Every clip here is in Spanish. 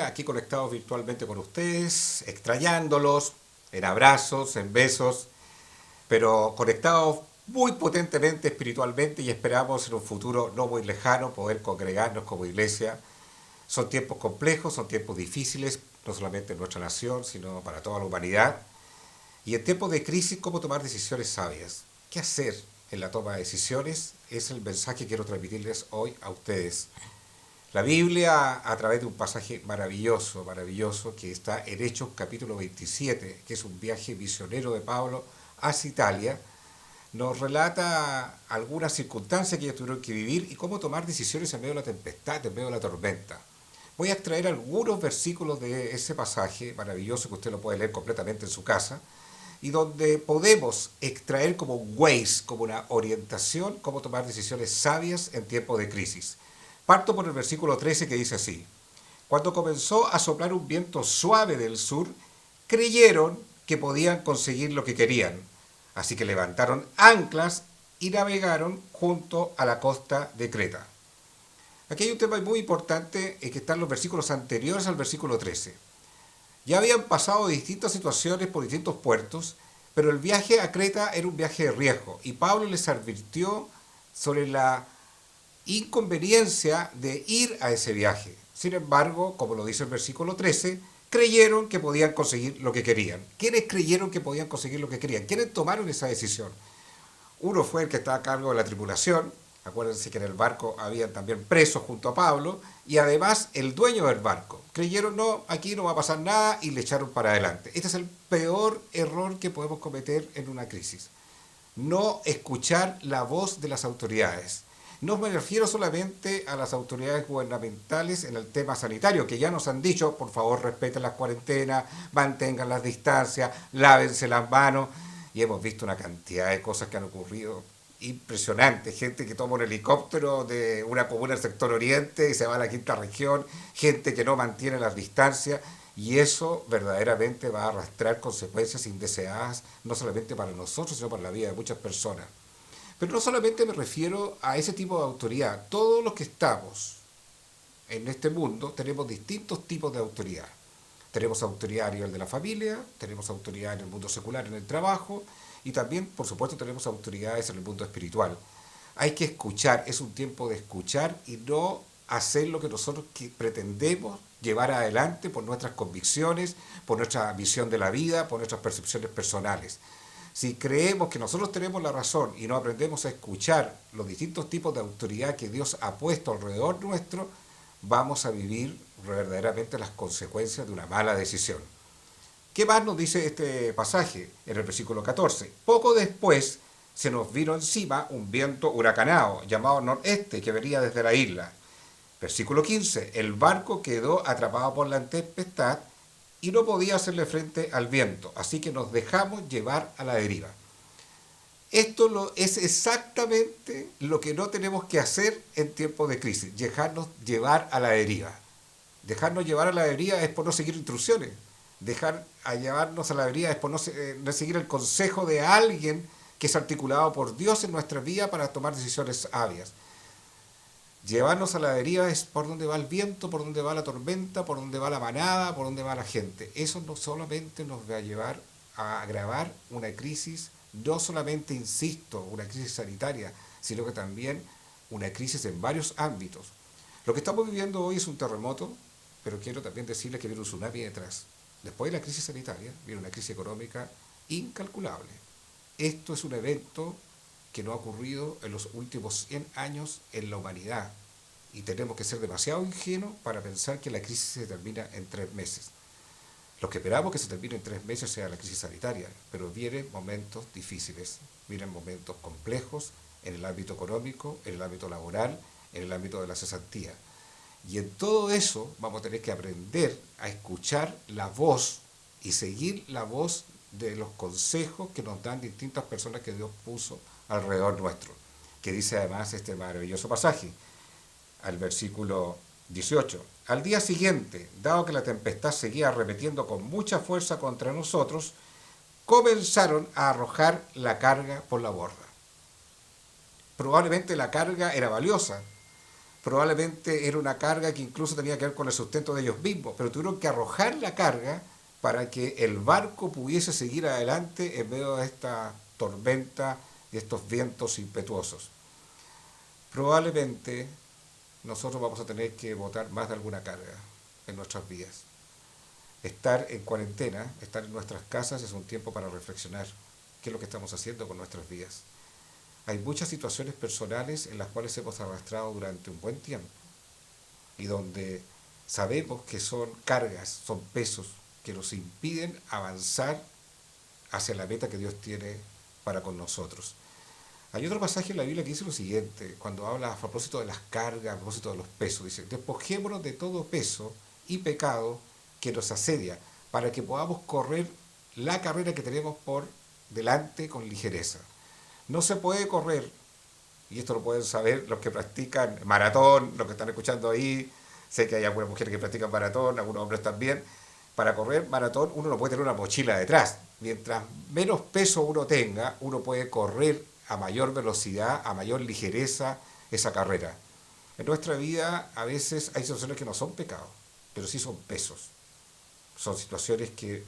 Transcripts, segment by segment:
aquí conectados virtualmente con ustedes, extrañándolos, en abrazos, en besos, pero conectados muy potentemente espiritualmente y esperamos en un futuro no muy lejano poder congregarnos como iglesia. Son tiempos complejos, son tiempos difíciles, no solamente en nuestra nación, sino para toda la humanidad. Y en tiempos de crisis, ¿cómo tomar decisiones sabias? ¿Qué hacer en la toma de decisiones? Es el mensaje que quiero transmitirles hoy a ustedes. La Biblia, a través de un pasaje maravilloso, maravilloso, que está en Hechos capítulo 27, que es un viaje misionero de Pablo hacia Italia, nos relata algunas circunstancias que ellos tuvieron que vivir y cómo tomar decisiones en medio de la tempestad, en medio de la tormenta. Voy a extraer algunos versículos de ese pasaje maravilloso que usted lo puede leer completamente en su casa y donde podemos extraer como un Waze, como una orientación, cómo tomar decisiones sabias en tiempos de crisis. Parto por el versículo 13 que dice así: Cuando comenzó a soplar un viento suave del sur, creyeron que podían conseguir lo que querían, así que levantaron anclas y navegaron junto a la costa de Creta. Aquí hay un tema muy importante que está en los versículos anteriores al versículo 13. Ya habían pasado distintas situaciones por distintos puertos, pero el viaje a Creta era un viaje de riesgo y Pablo les advirtió sobre la inconveniencia de ir a ese viaje. Sin embargo, como lo dice el versículo 13, creyeron que podían conseguir lo que querían. ¿Quiénes creyeron que podían conseguir lo que querían? ¿Quiénes tomaron esa decisión? Uno fue el que estaba a cargo de la tripulación. Acuérdense que en el barco habían también presos junto a Pablo y además el dueño del barco. Creyeron, no, aquí no va a pasar nada y le echaron para adelante. Este es el peor error que podemos cometer en una crisis. No escuchar la voz de las autoridades. No me refiero solamente a las autoridades gubernamentales en el tema sanitario, que ya nos han dicho, por favor respeten las cuarentenas, mantengan las distancias, lávense las manos, y hemos visto una cantidad de cosas que han ocurrido impresionantes. Gente que toma un helicóptero de una comuna del sector oriente y se va a la quinta región, gente que no mantiene las distancias, y eso verdaderamente va a arrastrar consecuencias indeseadas, no solamente para nosotros, sino para la vida de muchas personas. Pero no solamente me refiero a ese tipo de autoridad. Todos los que estamos en este mundo tenemos distintos tipos de autoridad. Tenemos autoridad a nivel de la familia, tenemos autoridad en el mundo secular, en el trabajo, y también, por supuesto, tenemos autoridades en el mundo espiritual. Hay que escuchar, es un tiempo de escuchar y no hacer lo que nosotros pretendemos llevar adelante por nuestras convicciones, por nuestra visión de la vida, por nuestras percepciones personales. Si creemos que nosotros tenemos la razón y no aprendemos a escuchar los distintos tipos de autoridad que Dios ha puesto alrededor nuestro, vamos a vivir verdaderamente las consecuencias de una mala decisión. ¿Qué más nos dice este pasaje en el versículo 14? Poco después se nos vino encima un viento huracanado llamado noreste que venía desde la isla. Versículo 15. El barco quedó atrapado por la tempestad y no podía hacerle frente al viento, así que nos dejamos llevar a la deriva. Esto es exactamente lo que no tenemos que hacer en tiempos de crisis, dejarnos llevar a la deriva. Dejarnos llevar a la deriva es por no seguir instrucciones. Dejar a llevarnos a la deriva es por no seguir el consejo de alguien que es articulado por Dios en nuestra vida para tomar decisiones sabias. Llevarnos a la deriva es por dónde va el viento, por dónde va la tormenta, por dónde va la manada, por dónde va la gente. Eso no solamente nos va a llevar a agravar una crisis, no solamente, insisto, una crisis sanitaria, sino que también una crisis en varios ámbitos. Lo que estamos viviendo hoy es un terremoto, pero quiero también decirles que viene un tsunami detrás. Después de la crisis sanitaria, viene una crisis económica incalculable. Esto es un evento que no ha ocurrido en los últimos 100 años en la humanidad. Y tenemos que ser demasiado ingenuos para pensar que la crisis se termina en 3 meses. Los que esperamos que se termine en 3 meses sea la crisis sanitaria, pero vienen momentos difíciles, vienen momentos complejos en el ámbito económico, en el ámbito laboral, en el ámbito de la cesantía. Y en todo eso vamos a tener que aprender a escuchar la voz y seguir la voz de los consejos que nos dan distintas personas que Dios puso alrededor nuestro, que dice además este maravilloso pasaje, al versículo 18. Al día siguiente, dado que la tempestad seguía arremetiendo con mucha fuerza contra nosotros, comenzaron a arrojar la carga por la borda. Probablemente la carga era valiosa, Probablemente era una carga que incluso tenía que ver con el sustento de ellos mismos, pero tuvieron que arrojar la carga para que el barco pudiese seguir adelante en medio de esta tormenta y estos vientos impetuosos. Probablemente nosotros vamos a tener que botar más de alguna carga en nuestras vidas. Estar en cuarentena, estar en nuestras casas es un tiempo para reflexionar qué es lo que estamos haciendo con nuestras vidas. Hay muchas situaciones personales en las cuales hemos arrastrado durante un buen tiempo y donde sabemos que son cargas, son pesos que nos impiden avanzar hacia la meta que Dios tiene para con nosotros. Hay otro pasaje en la Biblia que dice lo siguiente, cuando habla a propósito de las cargas, a propósito de los pesos, dice, despojémonos de todo peso y pecado que nos asedia, para que podamos correr la carrera que tenemos por delante con ligereza. No se puede correr, y esto lo pueden saber los que practican maratón, los que están escuchando ahí, sé que hay algunas mujeres que practican maratón, algunos hombres también. Para correr maratón uno no puede tener una mochila detrás. Mientras menos peso uno tenga, uno puede correr a mayor velocidad, a mayor ligereza esa carrera. En nuestra vida a veces hay situaciones que no son pecados, pero sí son pesos. Son situaciones que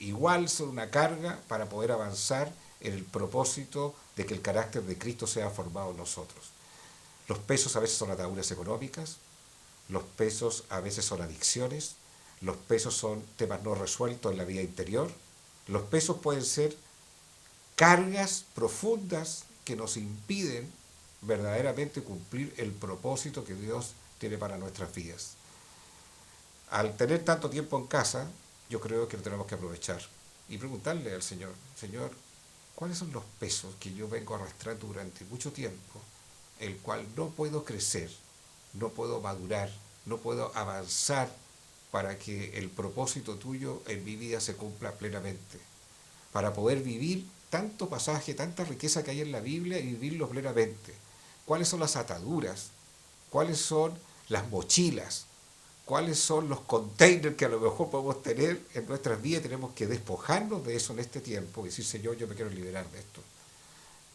igual son una carga para poder avanzar en el propósito de que el carácter de Cristo sea formado en nosotros. Los pesos a veces son ataduras económicas, los pesos a veces son adicciones, los pesos son temas no resueltos en la vida interior, los pesos pueden ser cargas profundas que nos impiden verdaderamente cumplir el propósito que Dios tiene para nuestras vidas. Al tener tanto tiempo en casa, yo creo que lo tenemos que aprovechar y preguntarle al Señor, Señor, ¿cuáles son los pesos que yo vengo arrastrando durante mucho tiempo, el cual no puedo crecer, no puedo madurar, no puedo avanzar para que el propósito tuyo en mi vida se cumpla plenamente? Para poder vivir tanto pasaje, tanta riqueza que hay en la Biblia y vivirlo plenamente. ¿Cuáles son las ataduras? ¿Cuáles son las mochilas? ¿Cuáles son los containers que a lo mejor podemos tener en nuestras vidas? Tenemos que despojarnos de eso en este tiempo y decir, Señor, yo me quiero liberar de esto.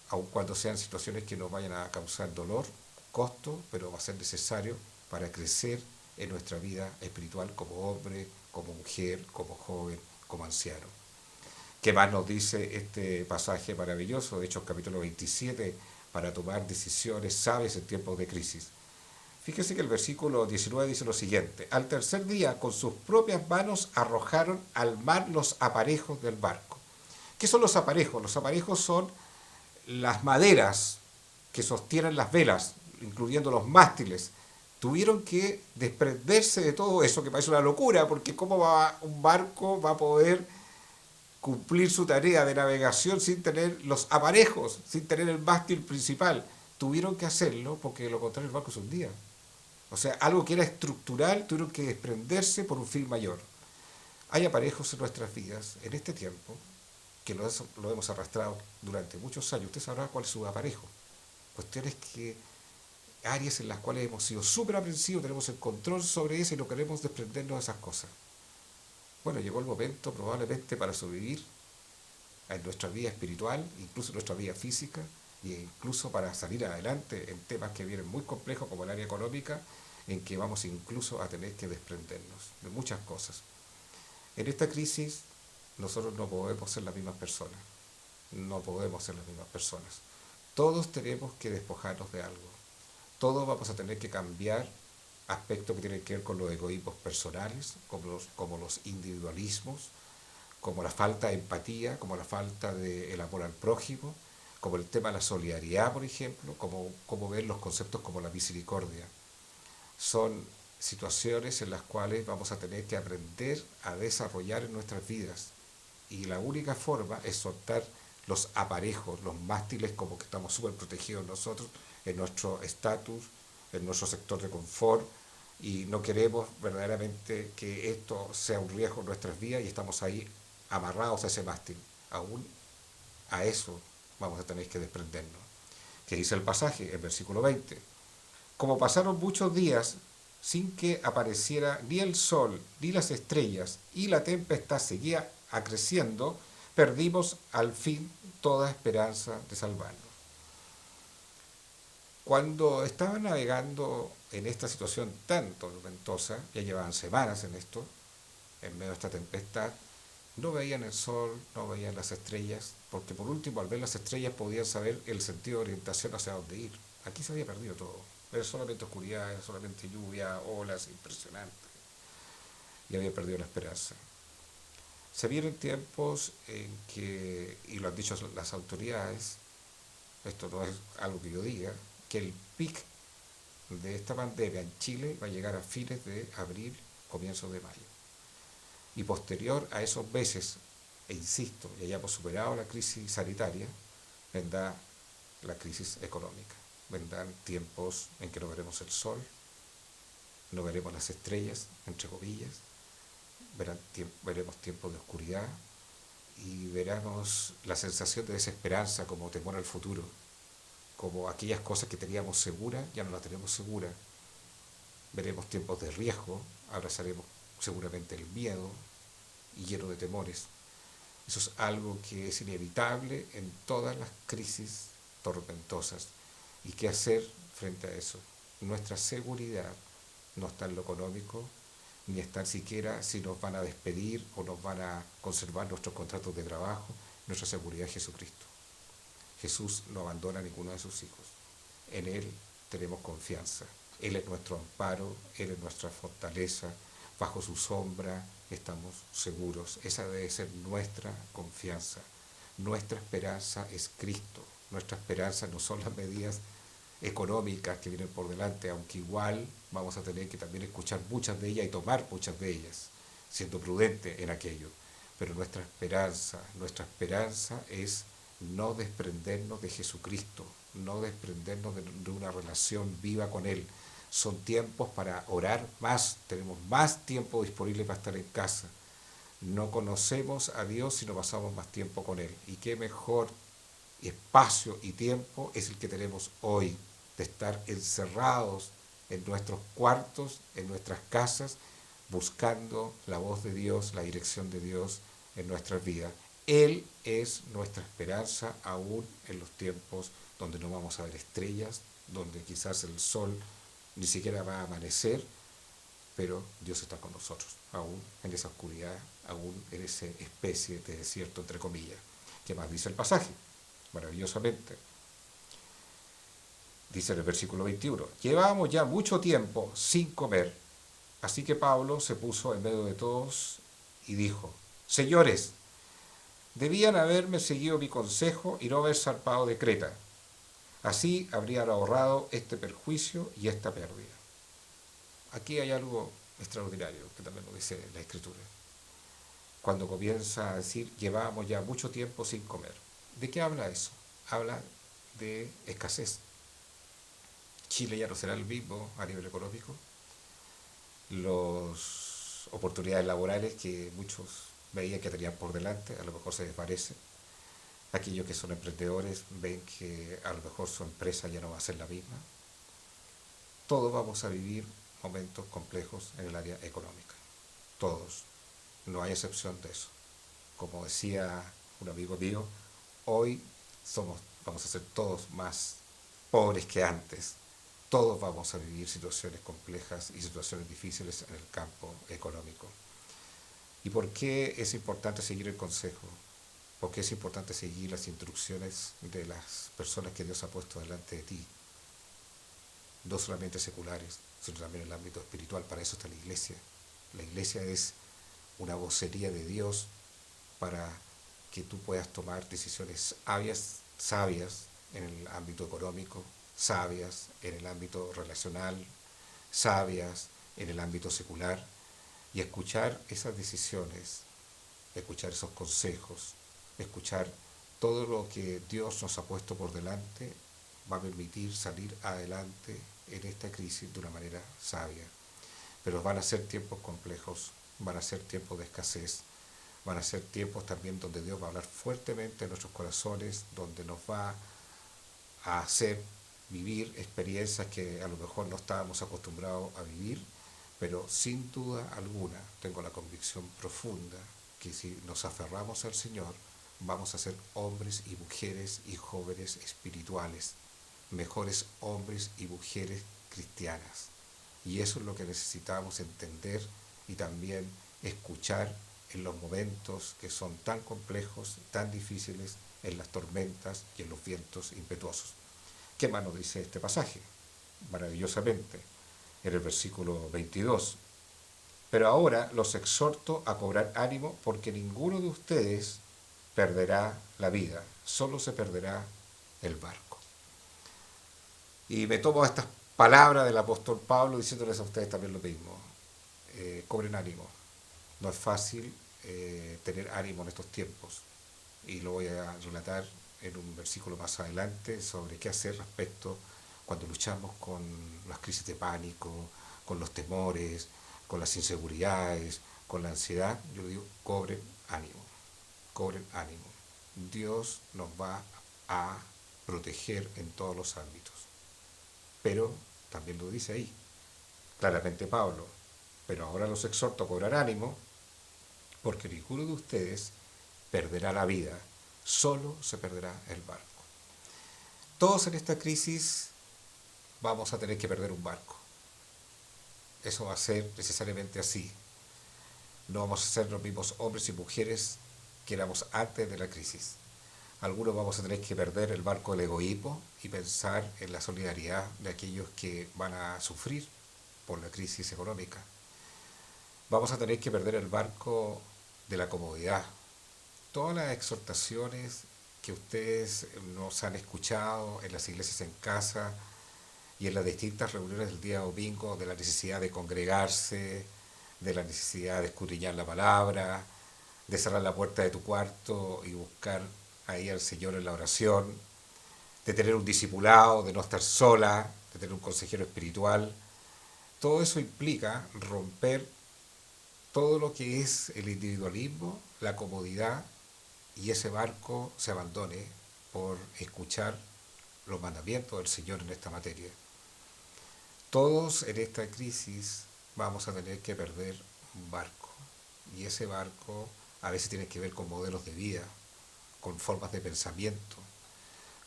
Aun cuando sean situaciones que nos vayan a causar dolor, costo, pero va a ser necesario para crecer en nuestra vida espiritual como hombre, como mujer, como joven, como anciano. ¿Qué más nos dice este pasaje maravilloso de Hechos capítulo 27 para tomar decisiones sabias en tiempos de crisis? Fíjese que el versículo 19 dice lo siguiente, al tercer día con sus propias manos arrojaron al mar los aparejos del barco. ¿Qué son los aparejos? Los aparejos son las maderas que sostienen las velas, incluyendo los mástiles. Tuvieron que desprenderse de todo eso, que parece una locura, porque ¿cómo un barco va a poder cumplir su tarea de navegación sin tener los aparejos, sin tener el mástil principal? Tuvieron que hacerlo porque de lo contrario el barco se hundía. O sea, algo que era estructural tuvieron que desprenderse por un fin mayor. Hay aparejos en nuestras vidas en este tiempo que lo hemos arrastrado durante muchos años. Usted sabrá cuál es su aparejo. Cuestiones que, áreas en las cuales hemos sido súper aprensivos, tenemos el control sobre eso y no queremos desprendernos de esas cosas. Bueno, llegó el momento probablemente para sobrevivir en nuestra vida espiritual, incluso en nuestra vida física, e incluso para salir adelante en temas que vienen muy complejos como el área económica, en que vamos incluso a tener que desprendernos de muchas cosas. En esta crisis nosotros no podemos ser las mismas personas, no podemos ser las mismas personas. Todos tenemos que despojarnos de algo, todos vamos a tener que cambiar aspectos que tienen que ver con los egoísmos personales, como los individualismos, como la falta de empatía, como la falta del amor al prójimo, como el tema de la solidaridad, por ejemplo, como ver los conceptos como la misericordia. Son situaciones en las cuales vamos a tener que aprender a desarrollar en nuestras vidas. Y la única forma es soltar los aparejos, los mástiles, como que estamos súper protegidos nosotros, en nuestro estatus, en nuestro sector de confort, y no queremos verdaderamente que esto sea un riesgo en nuestras vidas y estamos ahí amarrados a ese mástil. Aún a eso vamos a tener que desprendernos. ¿Qué dice el pasaje? En versículo 20. Como pasaron muchos días sin que apareciera ni el sol ni las estrellas y la tempestad seguía acreciendo, perdimos al fin toda esperanza de salvarnos. Cuando estaban navegando en esta situación tan tormentosa, ya llevaban semanas en esto, en medio de esta tempestad, no veían el sol, no veían las estrellas, porque por último al ver las estrellas podían saber el sentido de orientación hacia dónde ir. Aquí se había perdido todo. Era solamente oscuridad, era solamente lluvia, olas, impresionante. Y había perdido la esperanza. Se vieron tiempos en que, y lo han dicho las autoridades, esto no es algo que yo diga, que el pic de esta pandemia en Chile va a llegar a fines de abril, comienzos de mayo. Y posterior a esos meses, e insisto, ya hayamos superado la crisis sanitaria, vendrá la crisis económica. Vendrán tiempos en que no veremos el sol, no veremos las estrellas, entre comillas, veremos tiempos de oscuridad y veremos la sensación de desesperanza como temor al futuro, como aquellas cosas que teníamos seguras ya no las tenemos seguras. Veremos tiempos de riesgo, abrazaremos seguramente el miedo y lleno de temores. Eso es algo que es inevitable en todas las crisis tormentosas. ¿Y qué hacer frente a eso? Nuestra seguridad no está en lo económico, ni está siquiera si nos van a despedir o nos van a conservar nuestros contratos de trabajo. Nuestra seguridad es Jesucristo. Jesús no abandona a ninguno de sus hijos. En Él tenemos confianza. Él es nuestro amparo, Él es nuestra fortaleza. Bajo su sombra estamos seguros. Esa debe ser nuestra confianza. Nuestra esperanza es Cristo. Nuestra esperanza no son las medidas económicas que vienen por delante, aunque igual vamos a tener que también escuchar muchas de ellas y tomar muchas de ellas, siendo prudente en aquello. Pero nuestra esperanza es no desprendernos de Jesucristo, no desprendernos de una relación viva con Él. Son tiempos para orar más, tenemos más tiempo disponible para estar en casa. No conocemos a Dios si no pasamos más tiempo con Él. Y qué mejor espacio y tiempo es el que tenemos hoy, de estar encerrados en nuestros cuartos, en nuestras casas, buscando la voz de Dios, la dirección de Dios en nuestras vidas. Él es nuestra esperanza aún en los tiempos donde no vamos a ver estrellas, donde quizás el sol ni siquiera va a amanecer, pero Dios está con nosotros, aún en esa oscuridad, aún en esa especie de desierto, entre comillas. ¿Qué más dice el pasaje? Maravillosamente. Dice en el versículo 21, llevábamos ya mucho tiempo sin comer, así que Pablo se puso en medio de todos y dijo, señores, debían haberme seguido mi consejo y no haber zarpado de Creta. Así habrían ahorrado este perjuicio y esta pérdida. Aquí hay algo extraordinario que también lo dice la Escritura. Cuando comienza a decir, llevábamos ya mucho tiempo sin comer. ¿De qué habla eso? Habla de escasez. Chile ya no será el mismo a nivel económico. Las oportunidades laborales que muchos veían que tenían por delante, a lo mejor se desvanecen. Aquellos que son emprendedores ven que a lo mejor su empresa ya no va a ser la misma. Todos vamos a vivir momentos complejos en el área económica. Todos. No hay excepción de eso. Como decía un amigo mío, hoy vamos a ser todos más pobres que antes. Todos vamos a vivir situaciones complejas y situaciones difíciles en el campo económico. ¿Y por qué es importante seguir el consejo? ¿Por qué es importante seguir las instrucciones de las personas que Dios ha puesto delante de ti? No solamente seculares, sino también en el ámbito espiritual. Para eso está la iglesia. La iglesia es una vocería de Dios para que tú puedas tomar decisiones sabias en el ámbito económico, sabias en el ámbito relacional, sabias en el ámbito secular, y escuchar esas decisiones, escuchar esos consejos, escuchar todo lo que Dios nos ha puesto por delante, va a permitir salir adelante en esta crisis de una manera sabia. Pero van a ser tiempos complejos, van a ser tiempos de escasez, van a ser tiempos también donde Dios va a hablar fuertemente en nuestros corazones, donde nos va a hacer vivir experiencias que a lo mejor no estábamos acostumbrados a vivir, pero sin duda alguna tengo la convicción profunda que si nos aferramos al Señor, vamos a ser hombres y mujeres y jóvenes espirituales, mejores hombres y mujeres cristianas. Y eso es lo que necesitamos entender y también escuchar en los momentos que son tan complejos, tan difíciles, en las tormentas y en los vientos impetuosos. ¿Qué más nos dice este pasaje? Maravillosamente, en el versículo 22. Pero ahora los exhorto a cobrar ánimo porque ninguno de ustedes perderá la vida, solo se perderá el barco. Y me tomo estas palabras del apóstol Pablo diciéndoles a ustedes también lo mismo. Cobren ánimo. No es fácil tener ánimo en estos tiempos. Y lo voy a relatar en un versículo más adelante sobre qué hacer respecto cuando luchamos con las crisis de pánico, con los temores, con las inseguridades, con la ansiedad. Yo le digo, cobren ánimo, cobren ánimo. Dios nos va a proteger en todos los ámbitos. Pero también lo dice ahí, claramente Pablo, pero ahora los exhorto a cobrar ánimo, porque ninguno de ustedes perderá la vida, solo se perderá el barco. Todos en esta crisis vamos a tener que perder un barco. Eso va a ser necesariamente así. No vamos a ser los mismos hombres y mujeres que éramos antes de la crisis. Algunos vamos a tener que perder el barco del egoísmo y pensar en la solidaridad de aquellos que van a sufrir por la crisis económica. Vamos a tener que perder el barco de la comodidad. Todas las exhortaciones que ustedes nos han escuchado en las iglesias en casa y en las distintas reuniones del día domingo, de la necesidad de congregarse, de la necesidad de escudriñar la palabra, de cerrar la puerta de tu cuarto y buscar ahí al Señor en la oración, de tener un discipulado, de no estar sola, de tener un consejero espiritual. Todo eso implica romper todo lo que es el individualismo, la comodidad, y ese barco se abandone por escuchar los mandamientos del Señor en esta materia. Todos en esta crisis vamos a tener que perder un barco, y ese barco a veces tiene que ver con modelos de vida, con formas de pensamiento,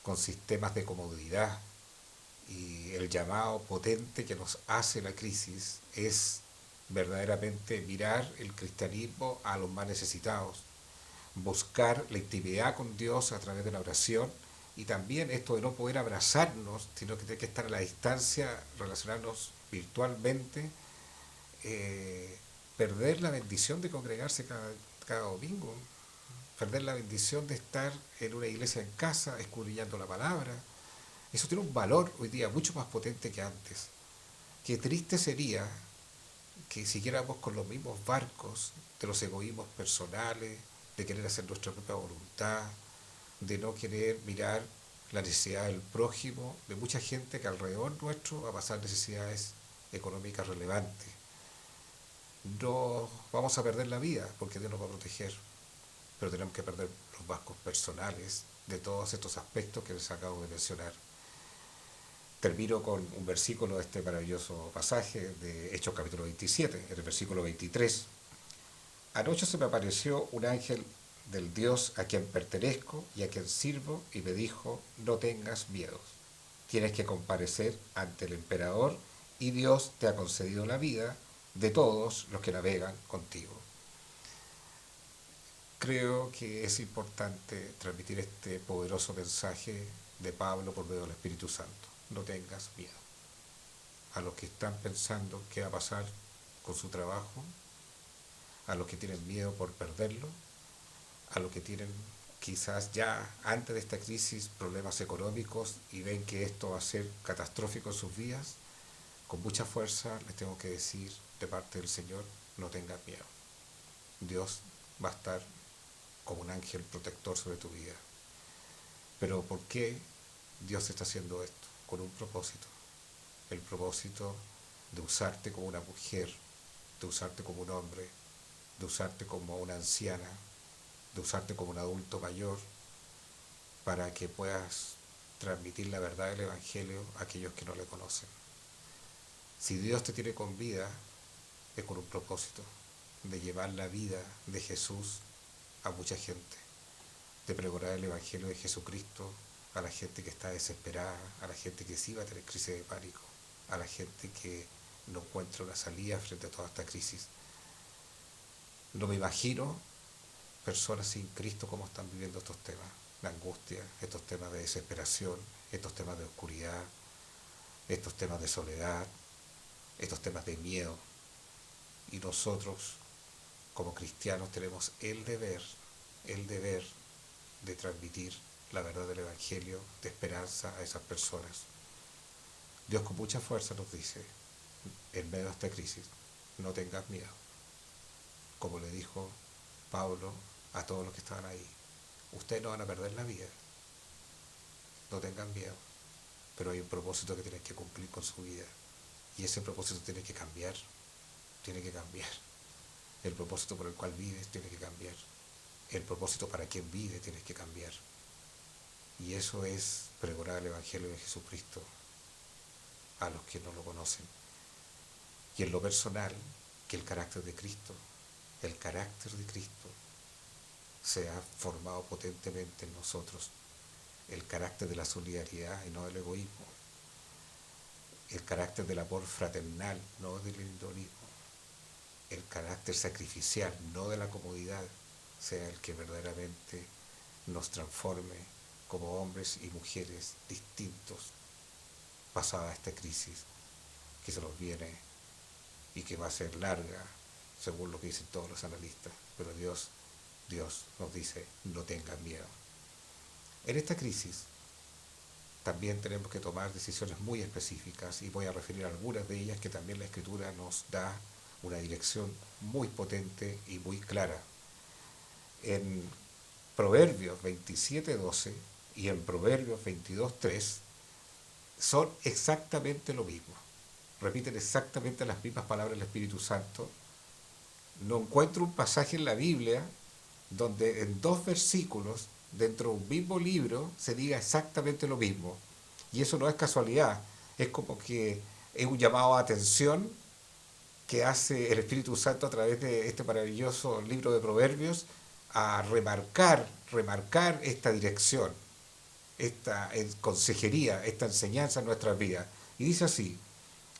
con sistemas de comodidad, y el llamado potente que nos hace la crisis es verdaderamente mirar el cristianismo a los más necesitados, buscar la intimidad con Dios a través de la oración, y también esto de no poder abrazarnos, sino que tener que estar a la distancia, relacionarnos virtualmente, perder la bendición de congregarse cada domingo, perder la bendición de estar en una iglesia en casa, escudriñando la palabra. Eso tiene un valor hoy día mucho más potente que antes. Qué triste sería que siguiéramos con los mismos barcos de los egoísmos personales, de querer hacer nuestra propia voluntad, de no querer mirar la necesidad del prójimo, de mucha gente que alrededor nuestro va a pasar necesidades económicas relevantes. No vamos a perder la vida porque Dios nos va a proteger, pero tenemos que perder los barcos personales de todos estos aspectos que les acabo de mencionar. Termino con un versículo de este maravilloso pasaje de Hechos capítulo 27, en el versículo 23. Anoche se me apareció un ángel del Dios a quien pertenezco y a quien sirvo y me dijo, no tengas miedo, tienes que comparecer ante el emperador y Dios te ha concedido la vida de todos los que navegan contigo. Creo que es importante transmitir este poderoso mensaje de Pablo por medio del Espíritu Santo. No tengas miedo. A los que están pensando qué va a pasar con su trabajo, a los que tienen miedo por perderlo, a los que tienen quizás ya antes de esta crisis problemas económicos y ven que esto va a ser catastrófico en sus vidas, con mucha fuerza les tengo que decir de parte del Señor, no tengan miedo. Dios va a estar como un ángel protector sobre tu vida. Pero ¿por qué Dios está haciendo esto? Con un propósito. El propósito de usarte como una mujer, de usarte como un hombre, de usarte como una anciana, de usarte como un adulto mayor, para que puedas transmitir la verdad del Evangelio a aquellos que no le conocen. Si Dios te tiene con vida, es con un propósito, de llevar la vida de Jesús a mucha gente, de pregonar el Evangelio de Jesucristo a la gente que está desesperada, a la gente que sí va a tener crisis de pánico, a la gente que no encuentra una salida frente a toda esta crisis. No me imagino personas sin Cristo cómo están viviendo estos temas de angustia, estos temas de desesperación, estos temas de oscuridad, estos temas de soledad, estos temas de miedo. Y nosotros, como cristianos, tenemos el deber de transmitir la verdad del Evangelio de esperanza a esas personas. Dios con mucha fuerza nos dice, en medio de esta crisis, no tengas miedo. Como le dijo Pablo a todos los que estaban ahí, ustedes no van a perder la vida, no tengan miedo, pero hay un propósito que tienen que cumplir con su vida. Y ese propósito tiene que cambiar, tiene que cambiar. El propósito por el cual vives tiene que cambiar. El propósito para quien vive tiene que cambiar. Y eso es pregonar el Evangelio de Jesucristo a los que no lo conocen. Y en lo personal, que el carácter de Cristo se ha formado potentemente en nosotros. El carácter de la solidaridad y no del egoísmo. El carácter del amor fraternal, no del individualismo. El carácter sacrificial, no de la comodidad, sea el que verdaderamente nos transforme como hombres y mujeres distintos pasada esta crisis que se nos viene y que va a ser larga, según lo que dicen todos los analistas. Pero Dios nos dice, no tengan miedo. En esta crisis también tenemos que tomar decisiones muy específicas y voy a referir a algunas de ellas que también la Escritura nos da una dirección muy potente y muy clara. En Proverbios 27:12 y en Proverbios 22:3 son exactamente lo mismo. Repiten exactamente las mismas palabras del Espíritu Santo. No encuentro un pasaje en la Biblia donde en 2 versículos dentro de un mismo libro se diga exactamente lo mismo. Y eso no es casualidad, es como que es un llamado a atención que hace el Espíritu Santo a través de este maravilloso libro de Proverbios a remarcar esta dirección, esta consejería, esta enseñanza en nuestras vidas. Y dice así,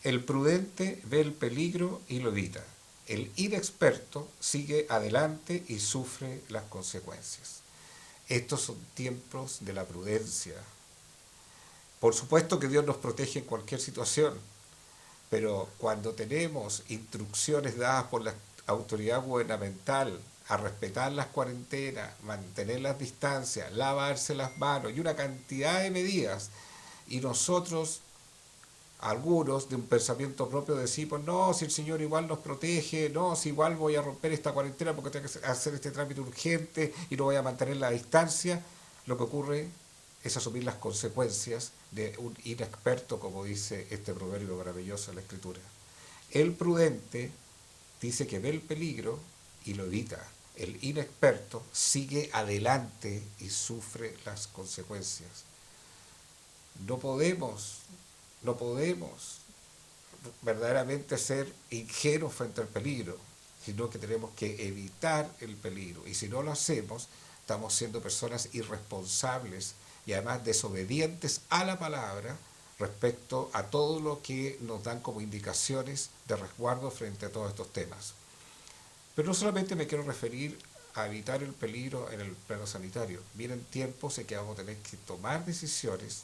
el prudente ve el peligro y lo evita. El inexperto sigue adelante y sufre las consecuencias. Estos son tiempos de la prudencia. Por supuesto que Dios nos protege en cualquier situación, pero cuando tenemos instrucciones dadas por la autoridad gubernamental a respetar las cuarentenas, mantener las distancias, lavarse las manos y una cantidad de medidas, y nosotros, algunos de un pensamiento propio, decimos, no, si el Señor igual nos protege, no, si igual voy a romper esta cuarentena porque tengo que hacer este trámite urgente y no voy a mantener la distancia, lo que ocurre es asumir las consecuencias de un inexperto, como dice este proverbio maravilloso de la Escritura. El prudente dice que ve el peligro y lo evita. El inexperto sigue adelante y sufre las consecuencias. No podemos verdaderamente ser ingenuos frente al peligro, sino que tenemos que evitar el peligro. Y si no lo hacemos, estamos siendo personas irresponsables y además desobedientes a la palabra respecto a todo lo que nos dan como indicaciones de resguardo frente a todos estos temas. Pero no solamente me quiero referir a evitar el peligro en el plano sanitario. Vienen tiempos en que vamos a tener que tomar decisiones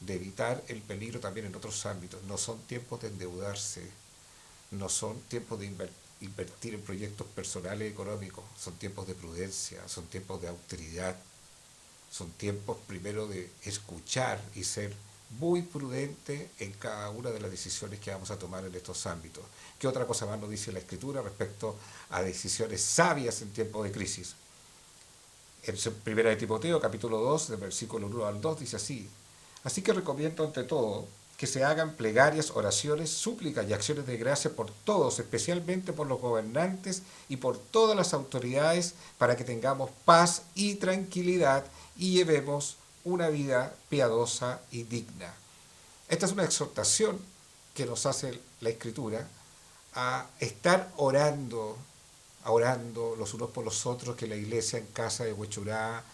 de evitar el peligro también en otros ámbitos. No son tiempos de endeudarse, no son tiempos de invertir en proyectos personales y económicos, son tiempos de prudencia, son tiempos de austeridad, son tiempos primero de escuchar y ser muy prudente en cada una de las decisiones que vamos a tomar en estos ámbitos. ¿Qué otra cosa más nos dice la Escritura respecto a decisiones sabias en tiempos de crisis? En 1 de Timoteo, capítulo 2, del versículo 1 al 2, dice así, así que recomiendo ante todo que se hagan plegarias, oraciones, súplicas y acciones de gracia por todos, especialmente por los gobernantes y por todas las autoridades, para que tengamos paz y tranquilidad y llevemos una vida piadosa y digna. Esta es una exhortación que nos hace la Escritura a estar orando los unos por los otros, que la iglesia en casa de Huechurá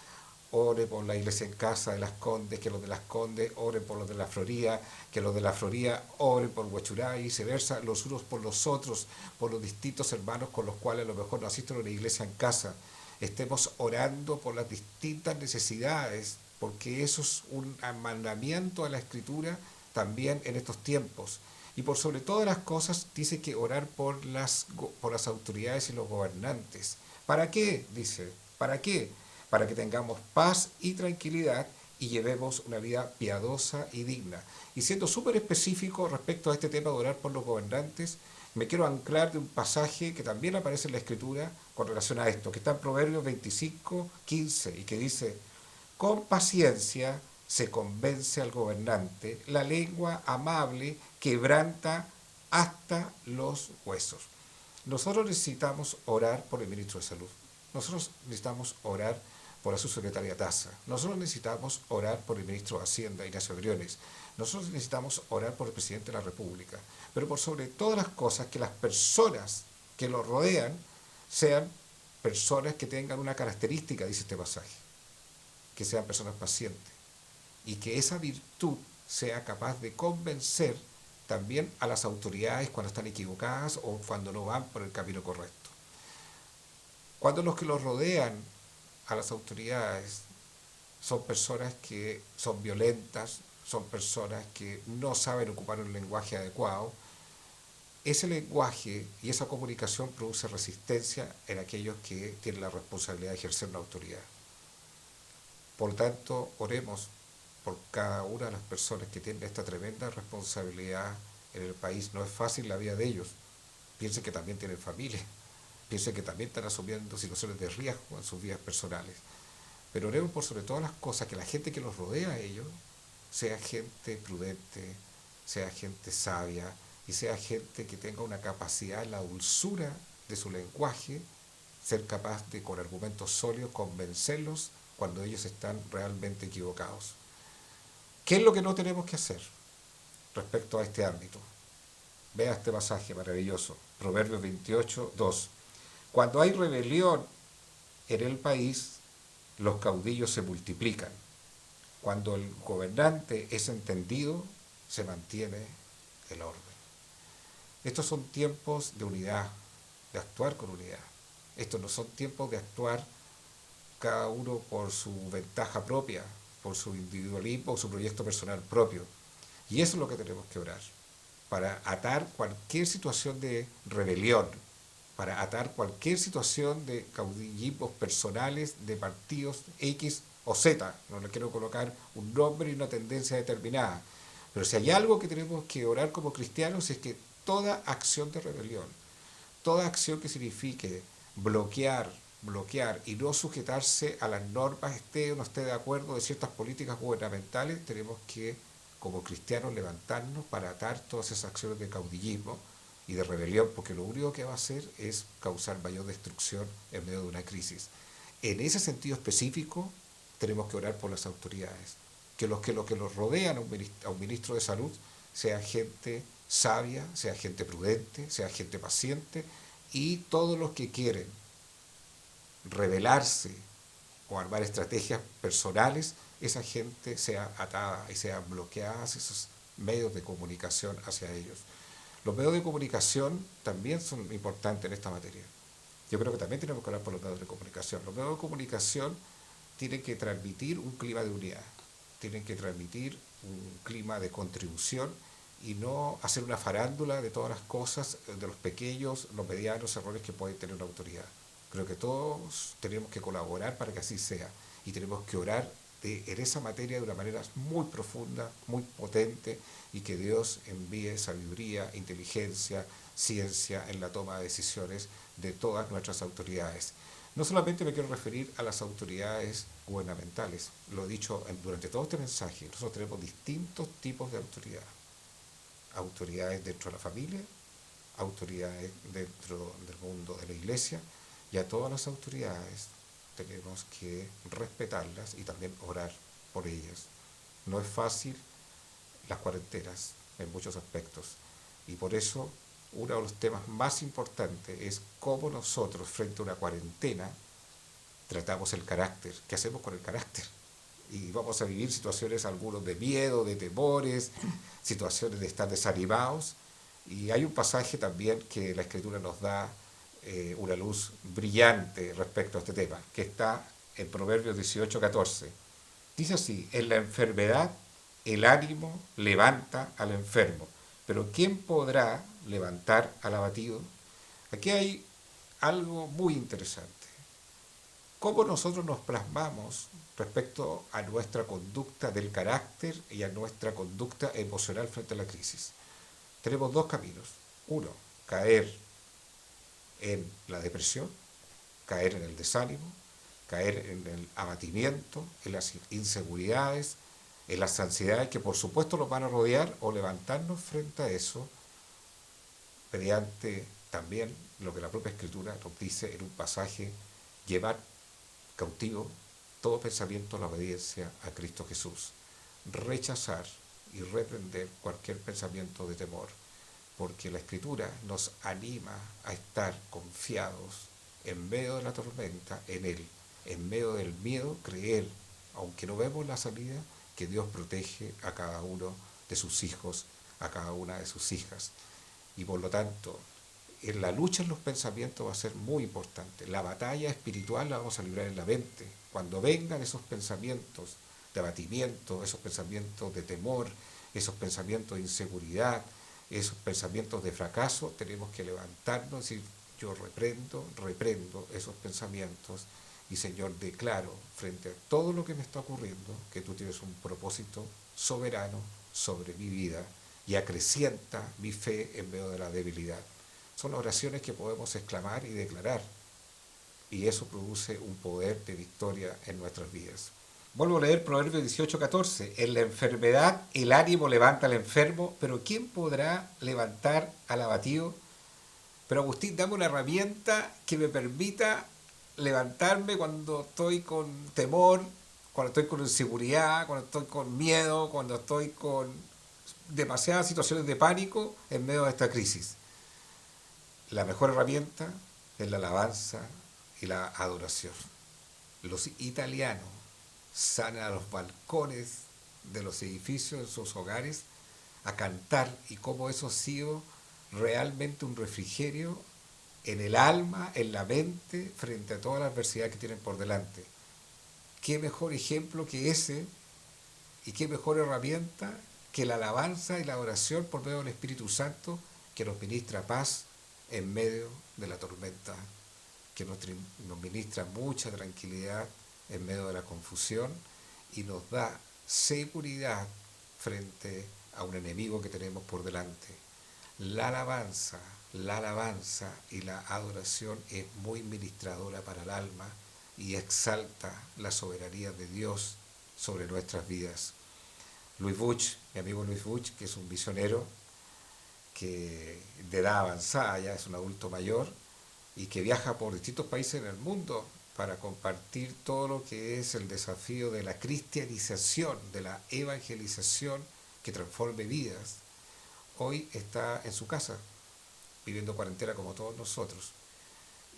ore por la iglesia en casa de Las Condes, que los de Las Condes oren por los de la Florida, que los de la Florida oren por Huachurá y viceversa, los unos por los otros, por los distintos hermanos con los cuales a lo mejor no asisten a una iglesia en casa. Estemos orando por las distintas necesidades, porque eso es un mandamiento a la Escritura también en estos tiempos. Y por sobre todas las cosas dice que orar por las autoridades y los gobernantes. ¿Para qué? Dice. ¿Para qué? Para que tengamos paz y tranquilidad y llevemos una vida piadosa y digna. Y siendo súper específico respecto a este tema de orar por los gobernantes, me quiero anclar de un pasaje que también aparece en la Escritura con relación a esto, que está en Proverbios 25:15 y que dice, con paciencia se convence al gobernante, la lengua amable quebranta hasta los huesos. Nosotros necesitamos orar por el ministro de Salud. Nosotros necesitamos orar por la subsecretaria Taza. Nosotros necesitamos orar por el ministro de Hacienda, Ignacio Briones. Nosotros necesitamos orar por el presidente de la República. Pero por sobre todas las cosas, que las personas que lo rodean sean personas que tengan una característica, dice este pasaje, que sean personas pacientes y que esa virtud sea capaz de convencer también a las autoridades cuando están equivocadas o cuando no van por el camino correcto. Cuando los que los rodean a las autoridades son personas que son violentas, son personas que no saben ocupar un lenguaje adecuado, ese lenguaje y esa comunicación produce resistencia en aquellos que tienen la responsabilidad de ejercer una autoridad. Por lo tanto, oremos por cada una de las personas que tienen esta tremenda responsabilidad en el país. No es fácil la vida de ellos. Piensen que también tienen familia. Piensen que también están asumiendo situaciones de riesgo en sus vidas personales. Pero oremos por sobre todas las cosas que la gente que los rodea a ellos sea gente prudente, sea gente sabia y sea gente que tenga una capacidad, la dulzura de su lenguaje, ser capaz de con argumentos sólidos convencerlos cuando ellos están realmente equivocados. ¿Qué es lo que no tenemos que hacer respecto a este ámbito? Vea este pasaje maravilloso, Proverbios 28:2. Cuando hay rebelión en el país, los caudillos se multiplican. Cuando el gobernante es entendido, se mantiene el orden. Estos son tiempos de unidad, de actuar con unidad. Estos no son tiempos de actuar cada uno por su ventaja propia, por su individualismo o su proyecto personal propio. Y eso es lo que tenemos que orar, para atar cualquier situación de rebelión, para atar cualquier situación de caudillismos personales de partidos X o Z. No le quiero colocar un nombre y una tendencia determinada. Pero si hay algo que tenemos que orar como cristianos es que toda acción de rebelión, toda acción que signifique bloquear y no sujetarse a las normas, esté o no esté de acuerdo de ciertas políticas gubernamentales, tenemos que, como cristianos, levantarnos para atar todas esas acciones de caudillismo y de rebelión, porque lo único que va a hacer es causar mayor destrucción en medio de una crisis. En ese sentido específico, tenemos que orar por las autoridades, que los rodean a un ministro de salud sea gente sabia, sea gente prudente, sea gente paciente, y todos los que quieren rebelarse o armar estrategias personales, esa gente sea atada y sea bloqueada hacia esos medios de comunicación hacia ellos. Los medios de comunicación también son importantes en esta materia. Yo creo que también tenemos que hablar por los medios de comunicación. Los medios de comunicación tienen que transmitir un clima de unidad, tienen que transmitir un clima de contribución y no hacer una farándula de todas las cosas, de los pequeños, los medianos errores que puede tener una autoridad. Creo que todos tenemos que colaborar para que así sea y tenemos que orar en esa materia de una manera muy profunda, muy potente, y que Dios envíe sabiduría, inteligencia, ciencia en la toma de decisiones de todas nuestras autoridades. No solamente me quiero referir a las autoridades gubernamentales, lo he dicho durante todo este mensaje, nosotros tenemos distintos tipos de autoridad. Autoridades dentro de la familia, autoridades dentro del mundo de la iglesia, y a todas las autoridades tenemos que respetarlas y también orar por ellas. No es fácil las cuarentenas en muchos aspectos y por eso uno de los temas más importantes es cómo nosotros frente a una cuarentena tratamos el carácter. ¿Qué hacemos con el carácter? Y vamos a vivir situaciones, algunos de miedo, de temores, situaciones de estar desanimados. Y hay un pasaje también que la Escritura nos da una luz brillante respecto a este tema, que está en Proverbios 18:14. Dice así: en la enfermedad el ánimo levanta al enfermo, pero ¿quién podrá levantar al abatido? Aquí hay algo muy interesante. ¿Cómo nosotros nos plasmamos respecto a nuestra conducta del carácter y a nuestra conducta emocional frente a la crisis? Tenemos dos caminos. Uno, caer en la depresión, caer en el desánimo, caer en el abatimiento, en las inseguridades, en las ansiedades que por supuesto nos van a rodear, o levantarnos frente a eso mediante también lo que la propia Escritura nos dice en un pasaje: llevar cautivo todo pensamiento a la obediencia a Cristo Jesús. Rechazar y reprender cualquier pensamiento de temor, porque la Escritura nos anima a estar confiados en medio de la tormenta, en Él, en medio del miedo, creer, aunque no vemos la salida, que Dios protege a cada uno de sus hijos, a cada una de sus hijas. Y por lo tanto, en la lucha en los pensamientos va a ser muy importante. La batalla espiritual la vamos a librar en la mente. Cuando vengan esos pensamientos de abatimiento, esos pensamientos de temor, esos pensamientos de inseguridad, esos pensamientos de fracaso, tenemos que levantarnos y decir: yo reprendo esos pensamientos, y Señor, declaro frente a todo lo que me está ocurriendo que tú tienes un propósito soberano sobre mi vida, y acrecienta mi fe en medio de la debilidad. Son oraciones que podemos exclamar y declarar, y eso produce un poder de victoria en nuestras vidas. Vuelvo a leer Proverbios 18:14. En la enfermedad el ánimo levanta al enfermo, pero ¿quién podrá levantar al abatido? Pero Agustín, dame una herramienta que me permita levantarme cuando estoy con temor, cuando estoy con inseguridad, cuando estoy con miedo, cuando estoy con demasiadas situaciones de pánico en medio de esta crisis. La mejor herramienta es la alabanza y la adoración. Los italianos salen a los balcones de los edificios, en sus hogares, a cantar, y cómo eso ha sido realmente un refrigerio en el alma, en la mente, frente a toda la adversidad que tienen por delante. ¿Qué mejor ejemplo que ese, y qué mejor herramienta que la alabanza y la oración por medio del Espíritu Santo, que nos ministra paz en medio de la tormenta, que nos ministra mucha tranquilidad en medio de la confusión, y nos da seguridad frente a un enemigo que tenemos por delante? La alabanza y la adoración es muy ministradora para el alma y exalta la soberanía de Dios sobre nuestras vidas. Luis Buch, mi amigo Luis Buch, que es un misionero que de edad avanzada, ya es un adulto mayor, y que viaja por distintos países en el mundo para compartir todo lo que es el desafío de la cristianización, de la evangelización que transforme vidas. Hoy está en su casa, viviendo cuarentena como todos nosotros,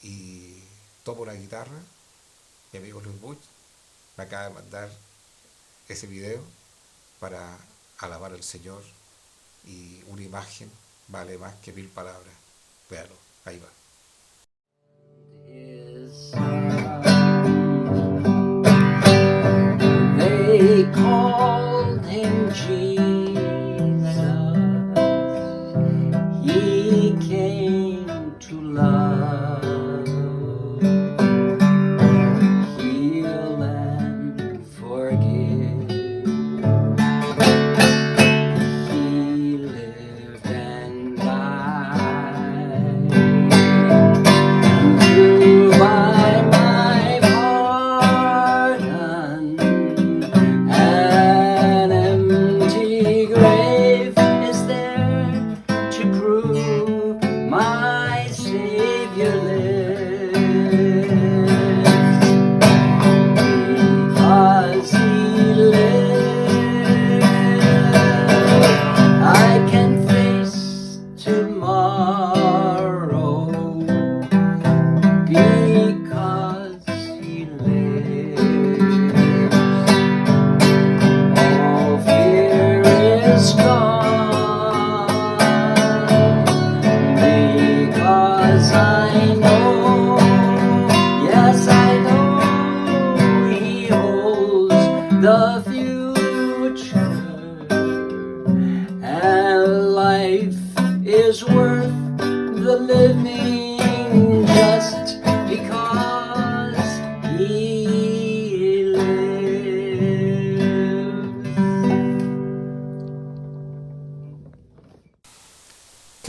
y toma una guitarra. Mi amigo Luis Buch me acaba de mandar ese video para alabar al Señor, y una imagen vale más que 1000 palabras. Véalo, ahí va. They called him Jesus. He came to love, heal and forgive. He lived and died to buy my pardon. An empty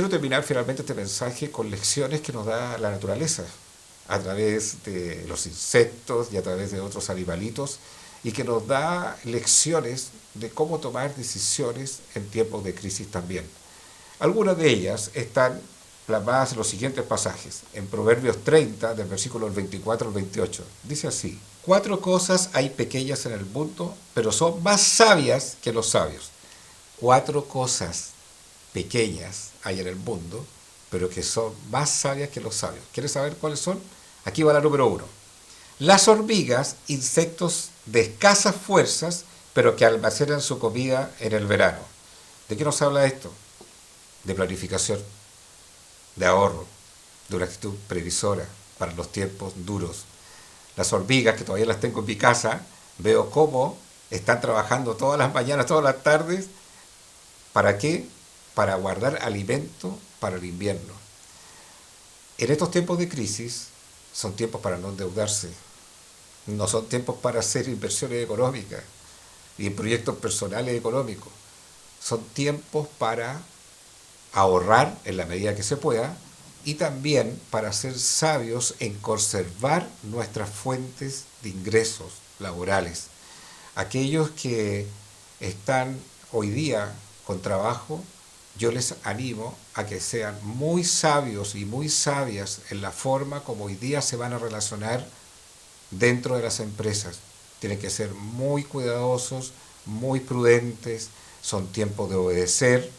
Quiero terminar finalmente este mensaje con lecciones que nos da la naturaleza a través de los insectos y a través de otros animalitos y que nos da lecciones de cómo tomar decisiones en tiempos de crisis también. Algunas de ellas están plasmadas en los siguientes pasajes, en Proverbios 30, del versículo 24 al 28. Dice así: 4 cosas hay pequeñas en el mundo, pero son más sabias que los sabios. 4 cosas pequeñas hay en el mundo, pero que son más sabias que los sabios. ¿Quieres saber cuáles son? Aquí va la número 1. Las hormigas, insectos de escasas fuerzas, pero que almacenan su comida en el verano. ¿De qué nos habla esto? De planificación, de ahorro, de una actitud previsora para los tiempos duros. Las hormigas, que todavía las tengo en mi casa, veo cómo están trabajando todas las mañanas, todas las tardes. ¿Para qué? Para guardar alimento para el invierno. En estos tiempos de crisis son tiempos para no endeudarse, no son tiempos para hacer inversiones económicas y en proyectos personales económicos. Son tiempos para ahorrar en la medida que se pueda y también para ser sabios en conservar nuestras fuentes de ingresos laborales. Aquellos que están hoy día con trabajo, yo les animo a que sean muy sabios y muy sabias en la forma como hoy día se van a relacionar dentro de las empresas. Tienen que ser muy cuidadosos, muy prudentes, son tiempos de obedecer,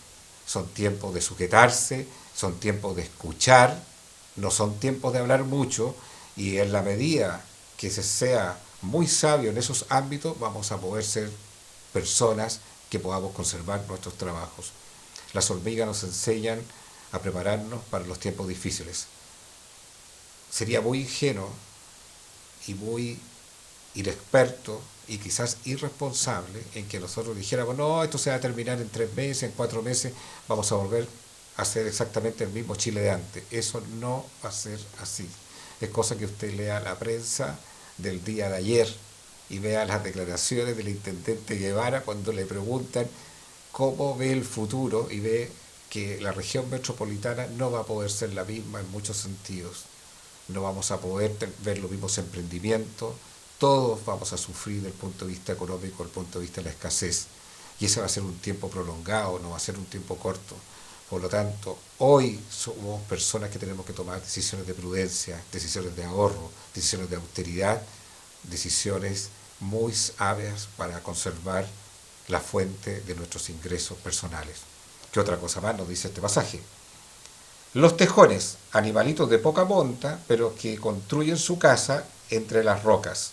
son tiempos de sujetarse, son tiempos de escuchar, no son tiempos de hablar mucho, y en la medida que se sea muy sabio en esos ámbitos vamos a poder ser personas que podamos conservar nuestros trabajos. Las hormigas nos enseñan a prepararnos para los tiempos difíciles. Sería muy ingenuo y muy inexperto y quizás irresponsable en que nosotros dijéramos: no, esto se va a terminar en 3 meses, en 4 meses, vamos a volver a hacer exactamente el mismo Chile de antes. Eso no va a ser así. Es cosa que usted lea la prensa del día de ayer y vea las declaraciones del intendente Guevara cuando le preguntan cómo ve el futuro, y ve que la región metropolitana no va a poder ser la misma en muchos sentidos. No vamos a poder ver los mismos emprendimientos, todos vamos a sufrir desde el punto de vista económico, desde el punto de vista de la escasez. Y ese va a ser un tiempo prolongado, no va a ser un tiempo corto. Por lo tanto, hoy somos personas que tenemos que tomar decisiones de prudencia, decisiones de ahorro, decisiones de austeridad, decisiones muy sabias para conservar la fuente de nuestros ingresos personales. ¿Qué otra cosa más nos dice este pasaje? Los tejones, animalitos de poca monta, pero que construyen su casa entre las rocas.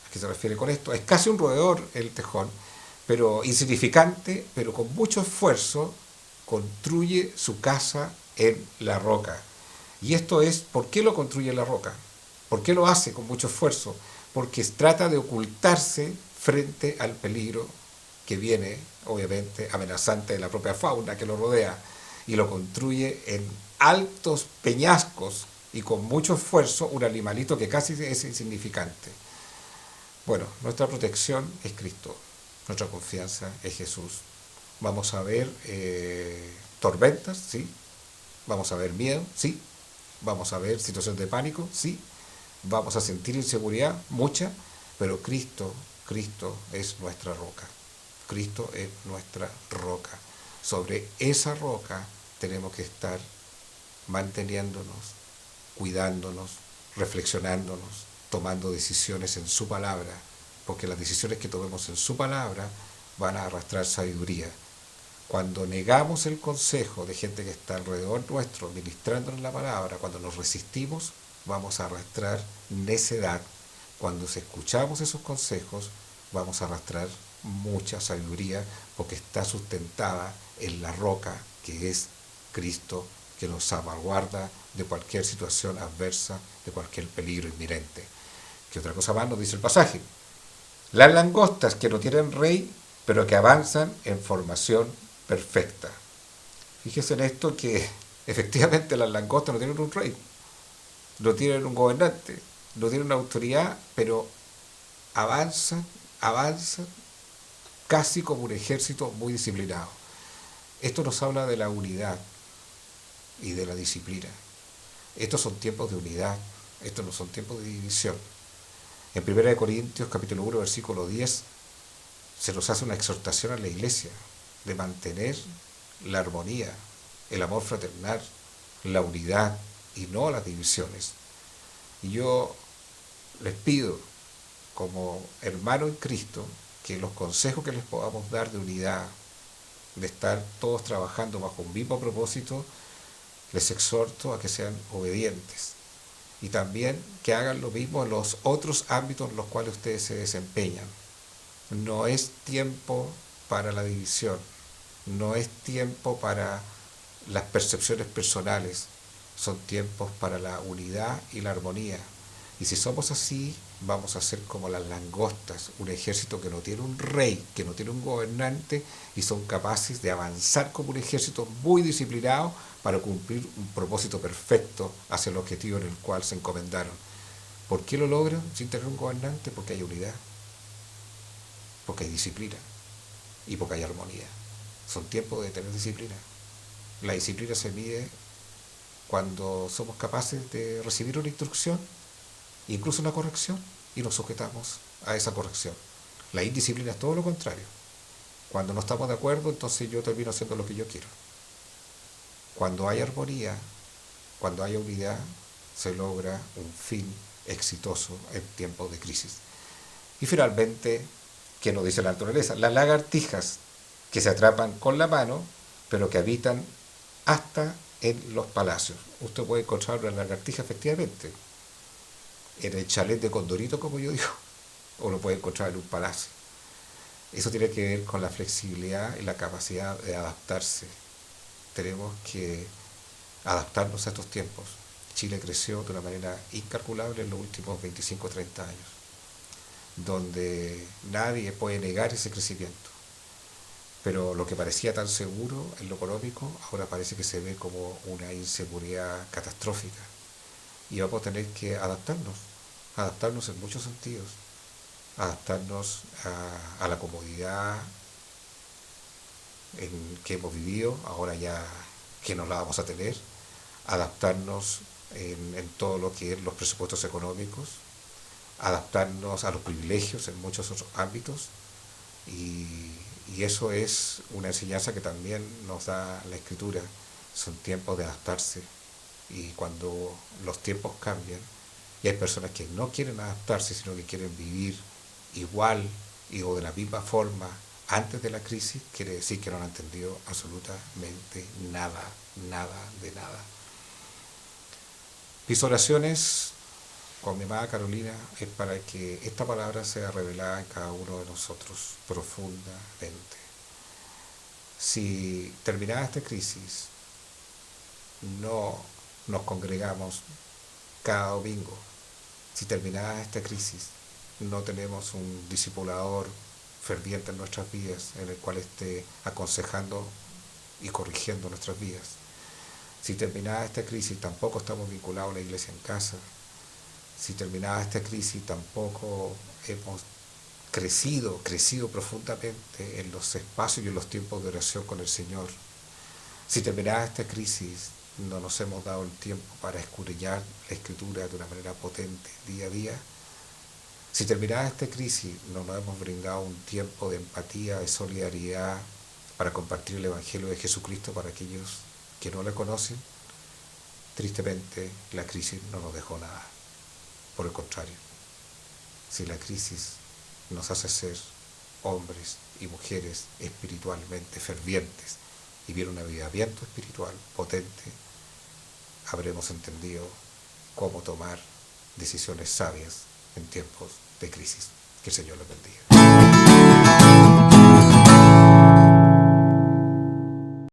¿A qué se refiere con esto? Es casi un roedor el tejón, pero insignificante, pero con mucho esfuerzo construye su casa en la roca. Y esto es, ¿por qué lo construye en la roca? ¿Por qué lo hace con mucho esfuerzo? Porque trata de ocultarse frente al peligro que viene, obviamente, amenazante de la propia fauna que lo rodea, y lo construye en altos peñascos y con mucho esfuerzo, un animalito que casi es insignificante. Bueno, nuestra protección es Cristo, nuestra confianza es Jesús. Vamos a ver tormentas, sí. Vamos a ver miedo, sí. Vamos a ver situaciones de pánico, sí. Vamos a sentir inseguridad, mucha, pero Cristo es nuestra roca. Cristo es nuestra roca. Sobre esa roca tenemos que estar manteniéndonos, cuidándonos, reflexionándonos, tomando decisiones en su palabra, porque las decisiones que tomemos en su palabra van a arrastrar sabiduría. Cuando negamos el consejo de gente que está alrededor nuestro, ministrándonos la palabra, cuando nos resistimos, vamos a arrastrar necedad. Cuando escuchamos esos consejos, vamos a arrastrar mucha sabiduría, porque está sustentada en la roca que es Cristo, que nos salvaguarda de cualquier situación adversa, de cualquier peligro inminente. ¿Qué otra cosa más nos dice el pasaje? Las langostas, que no tienen rey, pero que avanzan en formación perfecta. Fíjese en esto, que efectivamente las langostas no tienen un rey, no tienen un gobernante, no tienen una autoridad, pero avanzan casi como un ejército muy disciplinado. Esto nos habla de la unidad. y de la disciplina. Estos son tiempos de unidad, estos no son tiempos de división. En 1 Corintios capítulo 1 versículo 10 se nos hace una exhortación a la iglesia de mantener la armonía, el amor fraternal, la unidad y no las divisiones. Y yo les pido, como hermano en Cristo, que los consejos que les podamos dar de unidad, de estar todos trabajando bajo un mismo propósito, les exhorto a que sean obedientes y también que hagan lo mismo en los otros ámbitos en los cuales ustedes se desempeñan. No es tiempo para la división, no es tiempo para las percepciones personales, son tiempos para la unidad y la armonía. Y si somos así, vamos a ser como las langostas, un ejército que no tiene un rey, que no tiene un gobernante, y son capaces de avanzar como un ejército muy disciplinado para cumplir un propósito perfecto hacia el objetivo en el cual se encomendaron. ¿Por qué lo logran sin tener un gobernante? Porque hay unidad, porque hay disciplina y porque hay armonía. Son tiempos de tener disciplina. La disciplina se mide cuando somos capaces de recibir una instrucción, incluso una corrección, y nos sujetamos a esa corrección. La indisciplina es todo lo contrario. Cuando no estamos de acuerdo, entonces yo termino haciendo lo que yo quiero. Cuando hay armonía, cuando hay unidad, se logra un fin exitoso en tiempos de crisis. Y finalmente, ¿qué nos dice la naturaleza? Las lagartijas que se atrapan con la mano, pero que habitan hasta en los palacios. Usted puede encontrar una lagartija efectivamente en el chalet de Condorito, como yo digo, o lo puede encontrar en un palacio. Eso tiene que ver con la flexibilidad y la capacidad de adaptarse. Tenemos que adaptarnos a estos tiempos. Chile creció de una manera incalculable en los últimos 25 o 30 años, donde nadie puede negar ese crecimiento. Pero lo que parecía tan seguro en lo económico, ahora parece que se ve como una inseguridad catastrófica. Y vamos a tener que adaptarnos en muchos sentidos, adaptarnos a la comodidad en que hemos vivido, ahora ya que no la vamos a tener, adaptarnos en todo lo que es los presupuestos económicos, adaptarnos a los privilegios en muchos otros ámbitos, y eso es una enseñanza que también nos da la Escritura. Son tiempos de adaptarse, y cuando los tiempos cambian y hay personas que no quieren adaptarse, sino que quieren vivir igual o de la misma forma antes de la crisis, quiere decir que no han entendido absolutamente nada de nada. Mis oraciones con mi amada Carolina es para que esta palabra sea revelada en cada uno de nosotros profundamente. Si terminada esta crisis no nos congregamos cada domingo, si terminada esta crisis no tenemos un discipulador ferviente en nuestras vidas, en el cual esté aconsejando y corrigiendo nuestras vidas, si terminada esta crisis tampoco estamos vinculados a la iglesia en casa, si terminada esta crisis tampoco hemos crecido profundamente en los espacios y en los tiempos de oración con el Señor, si terminada esta crisis no nos hemos dado el tiempo para escudriñar la Escritura de una manera potente día a día, si terminada esta crisis no nos hemos brindado un tiempo de empatía, de solidaridad para compartir el Evangelio de Jesucristo para aquellos que no le conocen, tristemente la crisis no nos dejó nada. Por el contrario, si la crisis nos hace ser hombres y mujeres espiritualmente fervientes y vivir un avivamiento espiritual potente, habremos entendido cómo tomar decisiones sabias en tiempos de crisis. Que el Señor les bendiga.